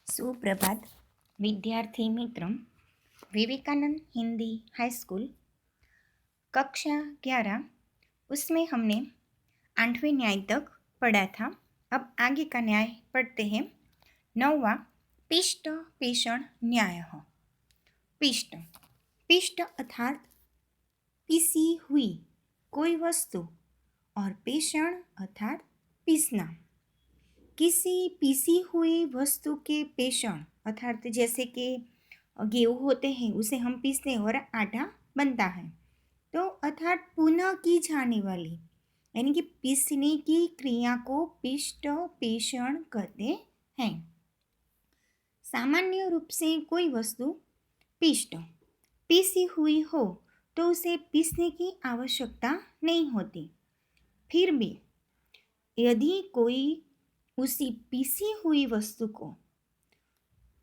सुप्रभात विद्यार्थी मित्रों। विवेकानंद हिंदी हाई स्कूल कक्षा 11 उसमें हमने 8वें न्याय तक पढ़ा था। अब आगे का न्याय पढ़ते हैं। 9वां पिष्ट पेषण न्याय। पिष्ट पिष्ट अर्थात पीसी हुई कोई वस्तु और पेषण अर्थात पीसना। किसी पीसी हुई वस्तु के पेषण अर्थात जैसे कि गेहूँ होते हैं उसे हम पीसते हैं और आटा बनता है, तो अर्थात पुनः की जाने वाली यानी कि पीसने की क्रिया को पिष्ट पेषण कहते हैं। सामान्य रूप से कोई वस्तु पिष्ट पीसी हुई हो तो उसे पीसने की आवश्यकता नहीं होती। फिर भी यदि कोई उसी पीसी हुई वस्तु को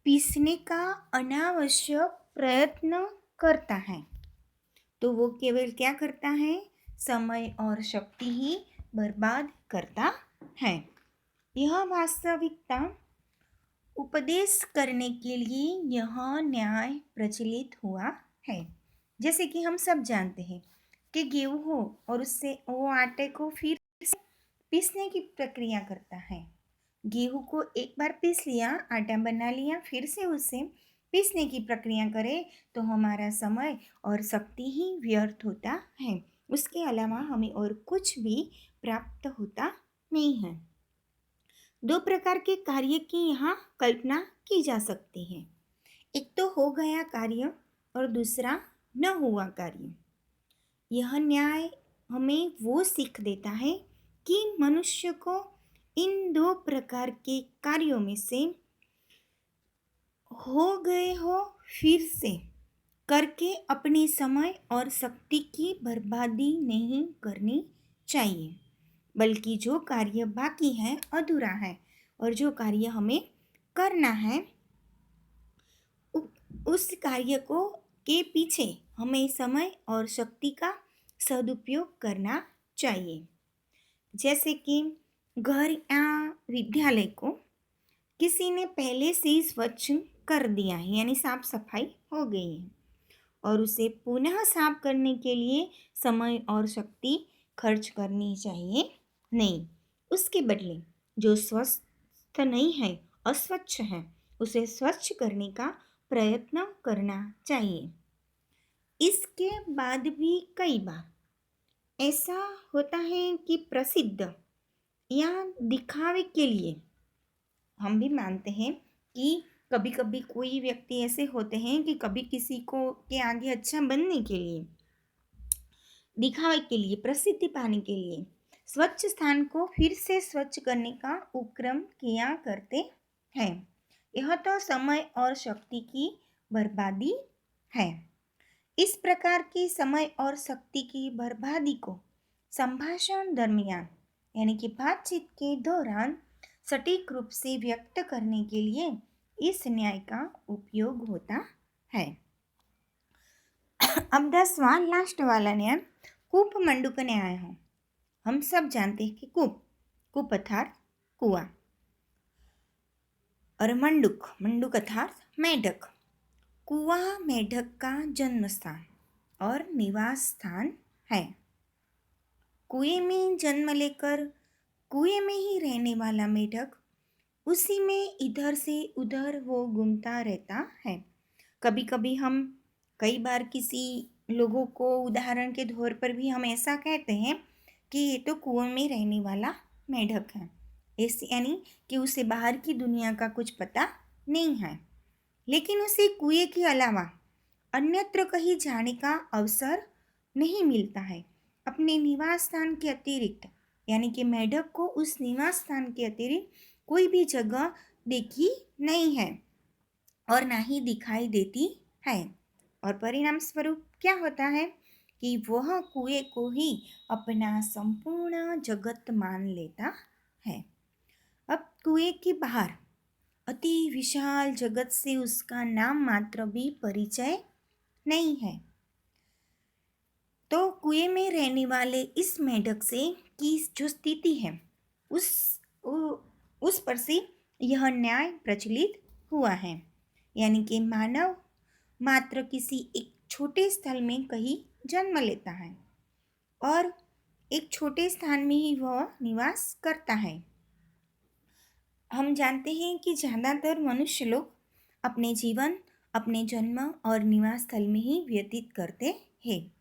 पीसने का अनावश्यक प्रयत्न करता है तो वो केवल क्या करता है, समय और शक्ति ही बर्बाद करता है। यह वास्तविकता उपदेश करने के लिए यह न्याय प्रचलित हुआ है। जैसे कि हम सब जानते हैं कि गेहूँ हो और उससे वो आटे को फिर पीसने की प्रक्रिया करता है। गेहूँ को एक बार पीस लिया, आटा बना लिया, फिर से उसे पीसने की प्रक्रिया करें तो हमारा समय और शक्ति ही व्यर्थ होता है। उसके अलावा हमें और कुछ भी प्राप्त होता नहीं है। दो प्रकार के कार्य की यहाँ कल्पना की जा सकती है। एक तो हो गया कार्य और दूसरा न हुआ कार्य। यह न्याय हमें वो सीख देता है कि मनुष्य को इन दो प्रकार के कार्यों में से हो गए हो फिर से करके अपने समय और शक्ति की बर्बादी नहीं करनी चाहिए, बल्कि जो कार्य बाकी है, अधूरा है और जो कार्य हमें करना है उस कार्य को के पीछे हमें समय और शक्ति का सदुपयोग करना चाहिए। जैसे कि घर या विद्यालय को किसी ने पहले से ही स्वच्छ कर दिया है यानी साफ सफाई हो गई है और उसे पुनः साफ करने के लिए समय और शक्ति खर्च करनी चाहिए नहीं। उसके बदले जो स्वस्थ नहीं है, अस्वच्छ है, उसे स्वच्छ करने का प्रयत्न करना चाहिए। इसके बाद भी कई बार ऐसा होता है कि प्रसिद्ध या दिखावे के लिए हम भी मानते हैं कि कभी कभी कोई व्यक्ति ऐसे होते हैं कि कभी किसी को के आगे अच्छा बनने के लिए, दिखावे के लिए, प्रसिद्धि पाने के लिए स्वच्छ स्थान को फिर से स्वच्छ करने का उपक्रम किया करते हैं। यह तो समय और शक्ति की बर्बादी है। इस प्रकार की समय और शक्ति की बर्बादी को संभाषण दरमियान यानी कि बातचीत के दौरान सटीक रूप से व्यक्त करने के लिए इस न्याय का उपयोग होता है। अब 10वां लास्ट वाला न्याय कूप मंडूक न्याय है। हम सब जानते हैं कि कूप अर्थात कुआं और मंडूक अर्थात मेढक। कुआं मेढक का जन्म स्थान और निवास स्थान है। कुएं में जन्म लेकर कुएं में ही रहने वाला मेढक उसी में इधर से उधर वो घूमता रहता है। कभी कभी हम कई बार किसी लोगों को उदाहरण के तौर पर भी हम ऐसा कहते हैं कि ये तो कुएं में रहने वाला मेढक है, ऐसे यानी कि उसे बाहर की दुनिया का कुछ पता नहीं है, लेकिन उसे कुएं के अलावा अन्यत्र कहीं जाने का अवसर नहीं मिलता है। अपने निवास स्थान के अतिरिक्त यानी कि मेढक को उस निवास स्थान के अतिरिक्त कोई भी जगह देखी नहीं है और ना ही दिखाई देती है, और परिणाम स्वरूप क्या होता है कि वह कुएं को ही अपना संपूर्ण जगत मान लेता है। अब कुएं के बाहर अति विशाल जगत से उसका नाम मात्र भी परिचय नहीं है। तो कुएं में रहने वाले इस मेढक से की जो स्थिति है उस पर से यह न्याय प्रचलित हुआ है, यानी कि मानव मात्र किसी एक छोटे स्थल में कहीं जन्म लेता है और एक छोटे स्थान में ही वह निवास करता है। हम जानते हैं कि ज़्यादातर मनुष्य लोग अपने जीवन अपने जन्म और निवास स्थल में ही व्यतीत करते हैं,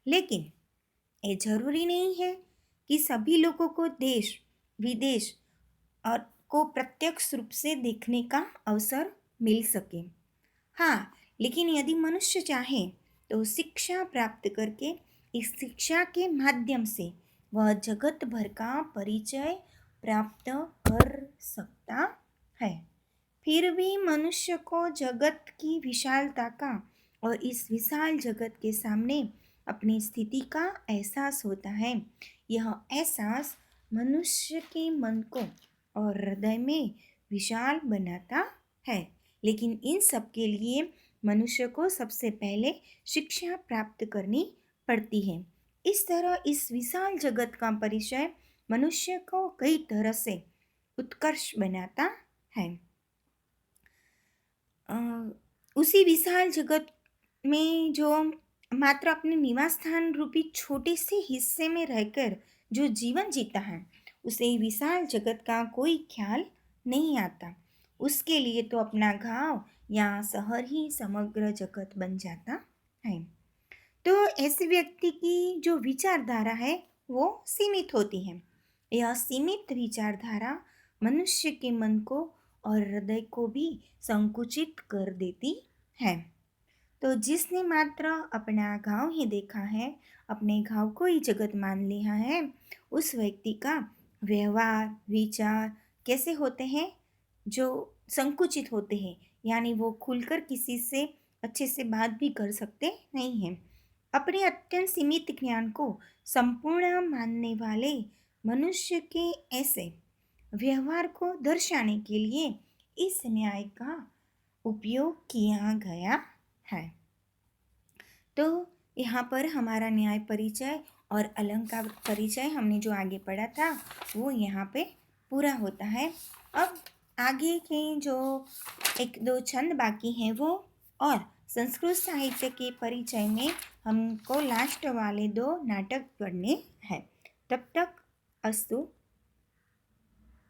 लेकिन ये जरूरी नहीं है कि सभी लोगों को देश विदेश और को प्रत्यक्ष रूप से देखने का अवसर मिल सके। हाँ, लेकिन यदि मनुष्य चाहे तो शिक्षा प्राप्त करके इस शिक्षा के माध्यम से वह जगत भर का परिचय प्राप्त कर सकता है। फिर भी मनुष्य को जगत की विशालता का और इस विशाल जगत के सामने अपनी स्थिति का एहसास होता है। यह एहसास मनुष्य के मन को और हृदय में विशाल बनाता है, लेकिन इन सब के लिए मनुष्य को सबसे पहले शिक्षा प्राप्त करनी पड़ती है। इस तरह इस विशाल जगत का परिचय मनुष्य को कई तरह से उत्कर्ष बनाता है। उसी विशाल जगत में जो मात्र अपने निवास स्थान रूपी छोटे से हिस्से में रहकर जो जीवन जीता है, उसे विशाल जगत का कोई ख्याल नहीं आता। उसके लिए तो अपना गांव या शहर ही समग्र जगत बन जाता है। तो ऐसे व्यक्ति की जो विचारधारा है वो सीमित होती है। यह सीमित विचारधारा मनुष्य के मन को और हृदय को भी संकुचित कर देती है। तो जिसने मात्र अपना गांव ही देखा है, अपने गांव को ही जगत मान लिया है, उस व्यक्ति का व्यवहार विचार कैसे होते हैं, जो संकुचित होते हैं, यानी वो खुलकर किसी से अच्छे से बात भी कर सकते नहीं हैं। अपने अत्यंत सीमित ज्ञान को संपूर्ण मानने वाले मनुष्य के ऐसे व्यवहार को दर्शाने के लिए इस न्याय का उपयोग किया गया है। तो यहाँ पर हमारा न्याय परिचय और अलंकार परिचय हमने जो आगे पढ़ा था वो यहाँ पे पूरा होता है। अब आगे के जो एक दो छंद बाकी हैं वो और संस्कृत साहित्य के परिचय में हमको लास्ट वाले 2 नाटक पढ़ने हैं। तब तक अस्तु।